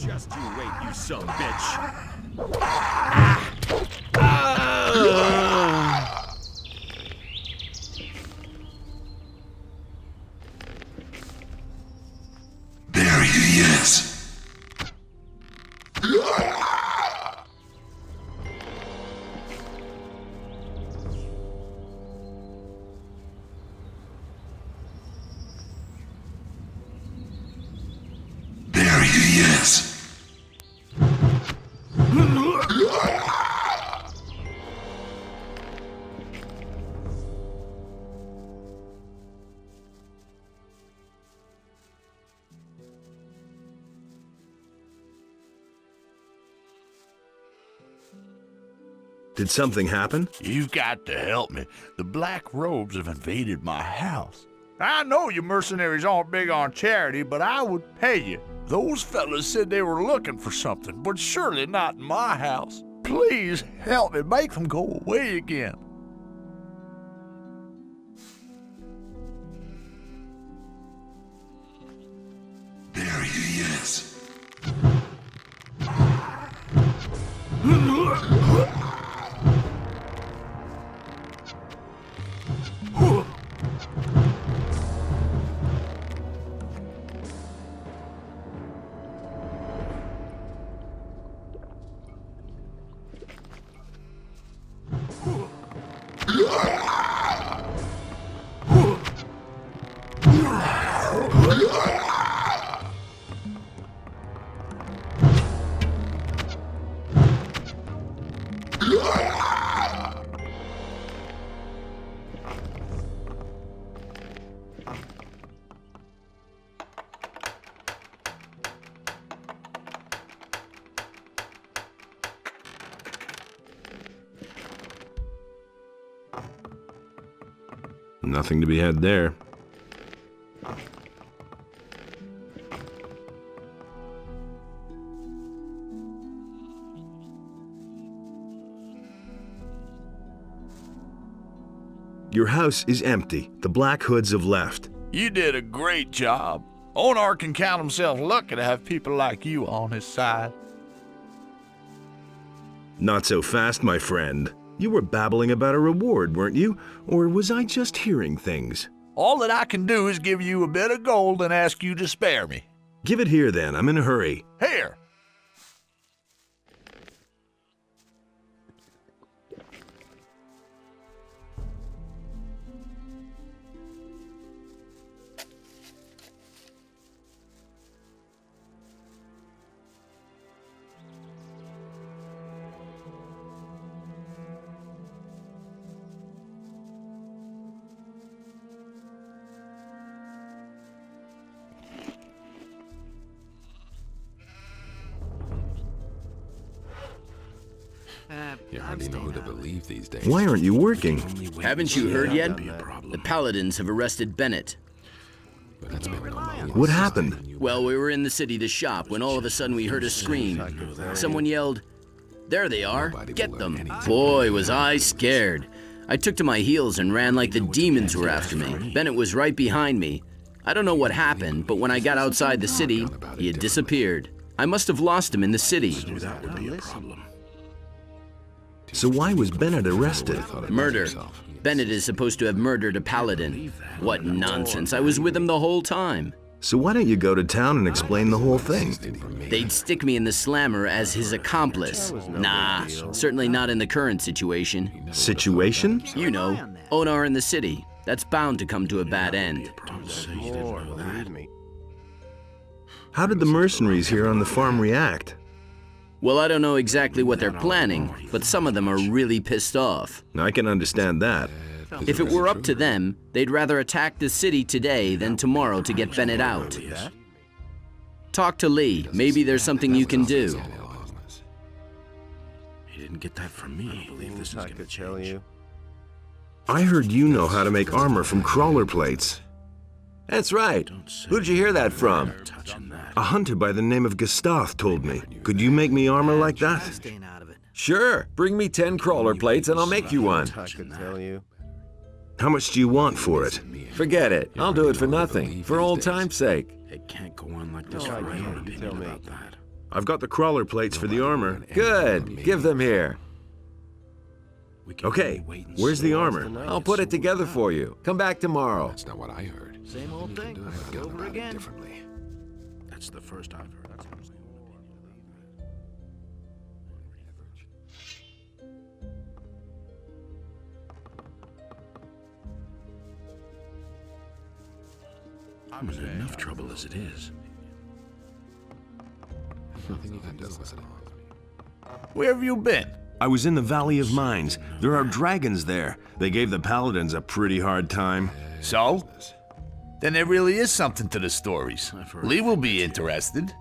Just you wait, you son of a bitch. There he is. There he is. Did something happen? You've got to help me. The Black Robes have invaded my house. I know you mercenaries aren't big on charity, but I would pay you. Those fellas said they were looking for something, but surely not in my house. Please help me make them go away again. There he is. Nothing to be had there. Your house is empty. The Black Hoods have left. You did a great job. Onar can count himself lucky to have people like you on his side. Not so fast, my friend. You were babbling about a reward, weren't you? Or was I just hearing things? All that I can do is give you a bit of gold and ask you to spare me. Give it here, then. I'm in a hurry. Here. You hardly know who to believe these days. Why aren't you working? Haven't you heard yet? The Paladins have arrested Bennett. But that's been going on. What happened? Well, we were in the city to shop when all of a sudden we heard a scream. Someone yelled, "There they are, get them." Boy, was I scared. I took to my heels and ran like the demons were after me. Bennett was right behind me. I don't know what happened, but when I got outside the city, he had disappeared. I must have lost him in the city. That would be a problem. So why was Bennett arrested? Murder. Bennett is supposed to have murdered a paladin. What nonsense, I was with him the whole time. So why don't you go to town and explain the whole thing? They'd stick me in the slammer as his accomplice. Nah, certainly not in the current situation. Situation? You know, Onar in the city. That's bound to come to a bad end. More, believe me. How did the mercenaries here on the farm react? Well, I don't know exactly what they're planning, but some of them are really pissed off. I can understand that. If it were up to them, they'd rather attack the city today than tomorrow to get Bennett out. Talk to Lee. Maybe there's something you can do. He didn't get that from me. I believe this is I gonna could change. tell you. I heard you know how to make armor from crawler plates. That's right. Who'd you hear that from? Touching that. A hunter by the name of Gustav told me. Could you make me armor like that? Sure. Bring me 10 crawler plates and I'll make you one. I could tell you. How much do you want for it? Forget it. I'll do it for nothing. For old time's sake. It can't go on like this No forever. idea. You Opinion tell me. about that. I've got the crawler plates for the armor. Good. Give them here. Okay, where's the armor? I'll put it together for you. Come back tomorrow. That's not what I heard. Same old thing, over again. Differently. That's the first I've heard. I'm in enough trouble as it is. Nothing you can do with it. Where have you been? I was in the Valley of Mines. There are dragons there. They gave the paladins a pretty hard time. So? Then there really is something to the stories. Lee will be interested.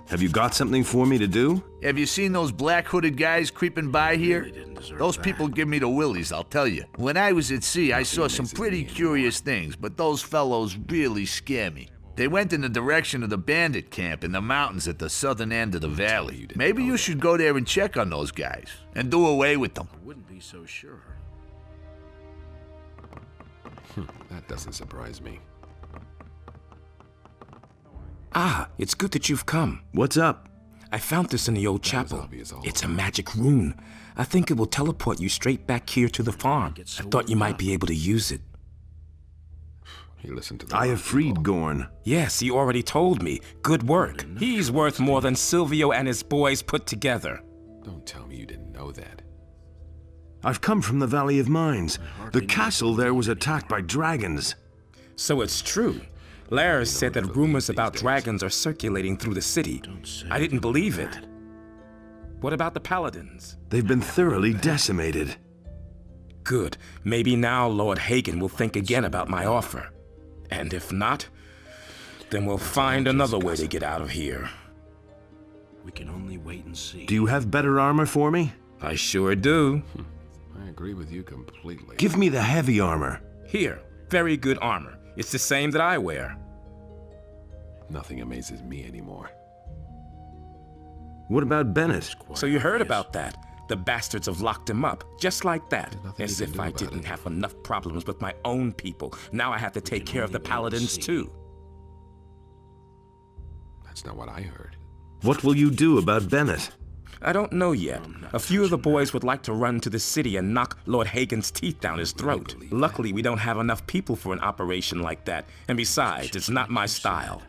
Have you got something for me to do? Have you seen those black hooded guys creeping by here? Those people give me the willies, I'll tell you. When I was at sea, I saw some pretty curious things, but those fellows really scare me. They went in the direction of the bandit camp in the mountains at the southern end of the valley. Maybe you should go there and check on those guys, and do away with them. I wouldn't be so sure. That doesn't surprise me. Ah, it's good that you've come. What's up? I found this in the old was chapel. obvious all It's a along. magic rune. I think it will teleport you straight back here to the farm. I thought you might be able to use it. He listened to the I wrong have freed people. Gorn. Yes, you already told me. Good work. He's worth more than Silvio and his boys put together. Don't tell me you didn't know that. I've come from the Valley of Mines. The castle there was attacked by dragons. So it's true. Lars said that rumors about dragons are circulating through the city. I didn't believe it. What about the paladins? They've been thoroughly decimated. Good. Maybe now Lord Hagen will think again about my offer. And if not, then we'll find another way to get out of here. We can only wait and see. Do you have better armor for me? I sure do. I agree with you completely. Give me the heavy armor. Here, very good armor. It's the same that I wear. Nothing amazes me anymore. What about Bennett? So you heard about that? The bastards have locked him up, just like that. nothing As you can if do I about didn't it. have enough problems with my own people. Now I have to take care of the paladins too. That's not what I heard. What will you do about Bennett? I don't know yet. A few of the boys would like to run to the city and knock Lord Hagen's teeth down his throat. Luckily, we don't have enough people for an operation like that. And besides, it's not my style.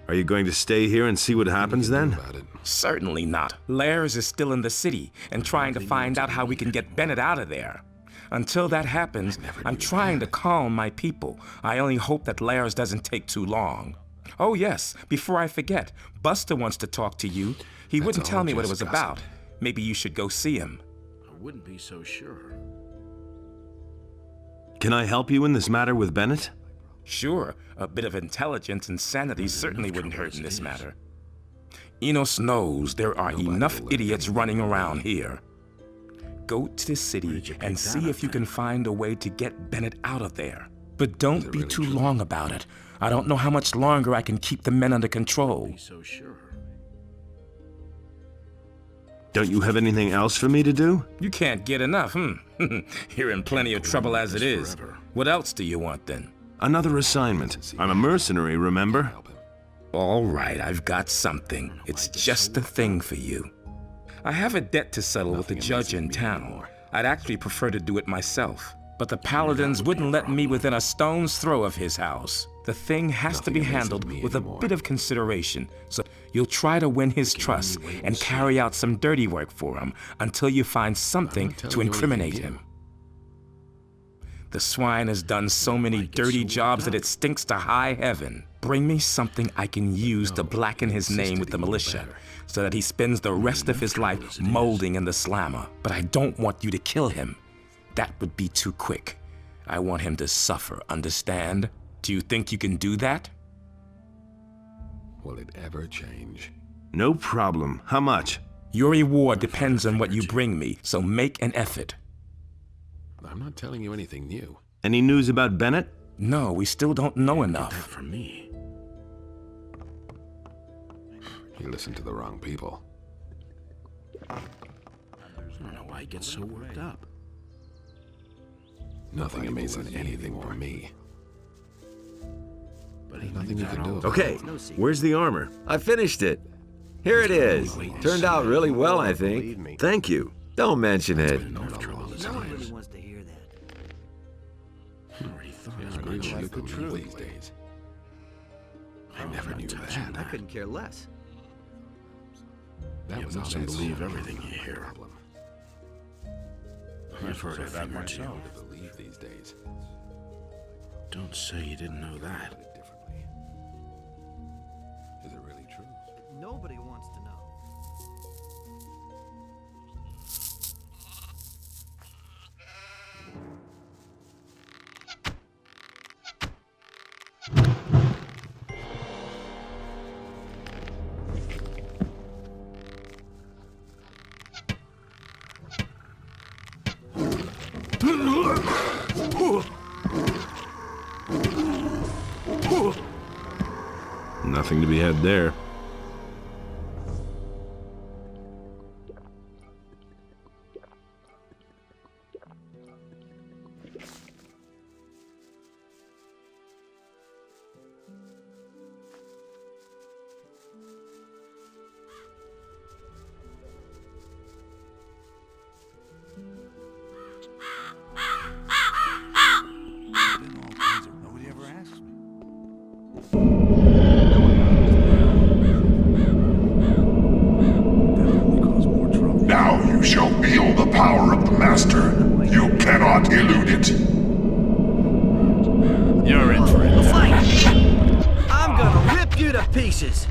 Are you going to stay here and see what happens then? About it. Certainly not. Lars is still in the city and trying to find out how we can get Bennett out of there. Until that happens, I'm trying to calm my people. I only hope that Lars doesn't take too long. Oh yes, before I forget, Buster wants to talk to you. He wouldn't tell all me what it just was about. gossip. Maybe you should go see him. I wouldn't be so sure. Can I help you in this matter with Bennett? Sure, a bit of intelligence and sanity certainly wouldn't hurt in this matter. Enos knows there are enough idiots running around here. Go to the city and see if you can find a way to get Bennett out of there. But don't be too long about it. I don't know how much longer I can keep the men under control. Be so sure. Don't you have anything else for me to do? You can't get enough, You're in plenty of trouble as it is. What else do you want then? Another assignment. I'm a mercenary, remember? Help him. All right, I've got something. It's just the thing for you. I have a debt to settle with the judge in town. I'd actually prefer to do it myself, but the paladins wouldn't let me within a stone's throw of his house. The thing has to be handled with a bit of consideration, so you'll try to win his trust and carry out some dirty work for him until you find something to incriminate him. The swine has done so many dirty jobs that it stinks to high heaven. Bring me something I can use to blacken his name with the militia, so that he spends the rest of his life molding in the slammer. But I don't want you to kill him. That would be too quick. I want him to suffer, understand? Do you think you can do that? Will it ever change? No problem. How much? Your reward depends on what you bring me, so make an effort. I'm not telling you anything new. Any news about Bennett? No, we still don't know That enough. for me. You listened to the wrong people. I don't know why he gets so worked up. Nothing amazes anything for me. There's nothing you can do about Okay, where's the armor? I finished it. Here it is. Turned out really well, I Believe think. me. Thank you. Don't mention it. enough trouble No one besides. really wants to hear that. I already thought Yeah, as I much. agree You with could you true. these days. I never knew that. I couldn't care less. That You was all mustn't that believe solved everything the you hear. problem. I've heard a thing or two. Hard to believe these days. Don't say you didn't know that. Put it differently. Is it really true? Nobody wants to know. Nothing to be had there. Nobody ever asks me. Definitely cause more trouble. Now you shall feel the power of the Master. You cannot elude it. You're in for it. Fight! I'm gonna rip you to pieces.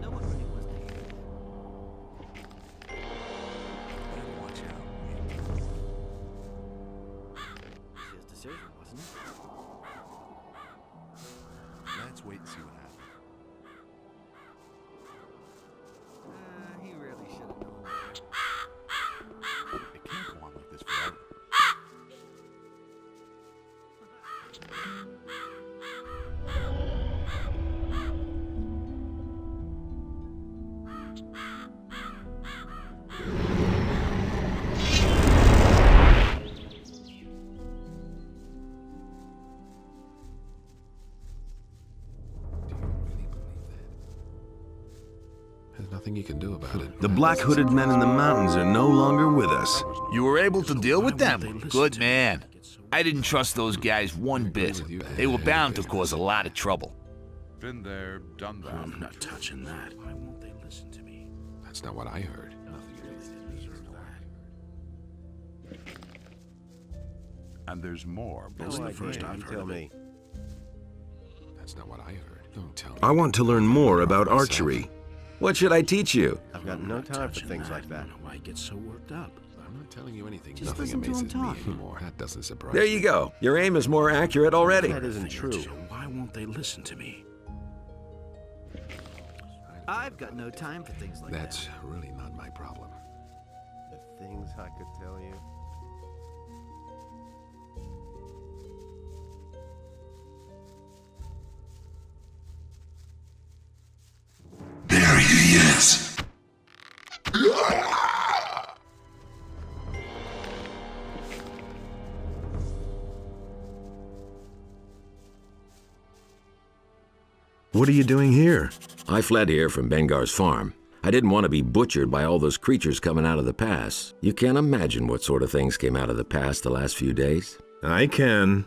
No one really wants to hear that. Watch out. His decision, wasn't it? Let's wait and see what happens. He really should have known better. It can't go on like this forever. Do you really believe that? There's nothing you can do about it. The black-hooded men in the mountains are no longer with us. You were able to deal with why won't them? they listen Good to man. I didn't trust those guys one bit. They were bound to cause a lot of trouble. Been there, done that. I'm not touching that. Why won't they listen to me? That's not what I heard. And there's more. No Believe idea. first I've You heard tell of it. me. That's not what I heard. Don't tell me. I want to learn more about archery. What should I teach you? I've got no time for things like I that. don't know why he gets so worked up. I'm not telling you anything. Just Nothing listen to him amazes talk. me anymore. That doesn't surprise There you go. Your aim is more accurate already. That isn't true. So why won't they listen to me? I've got no time for things like That's that. really not my problem. The things I could tell you. There he is. What are you doing here? I fled here from Bengar's farm. I didn't want to be butchered by all those creatures coming out of the pass. You can't imagine what sort of things came out of the pass the last few days. I can.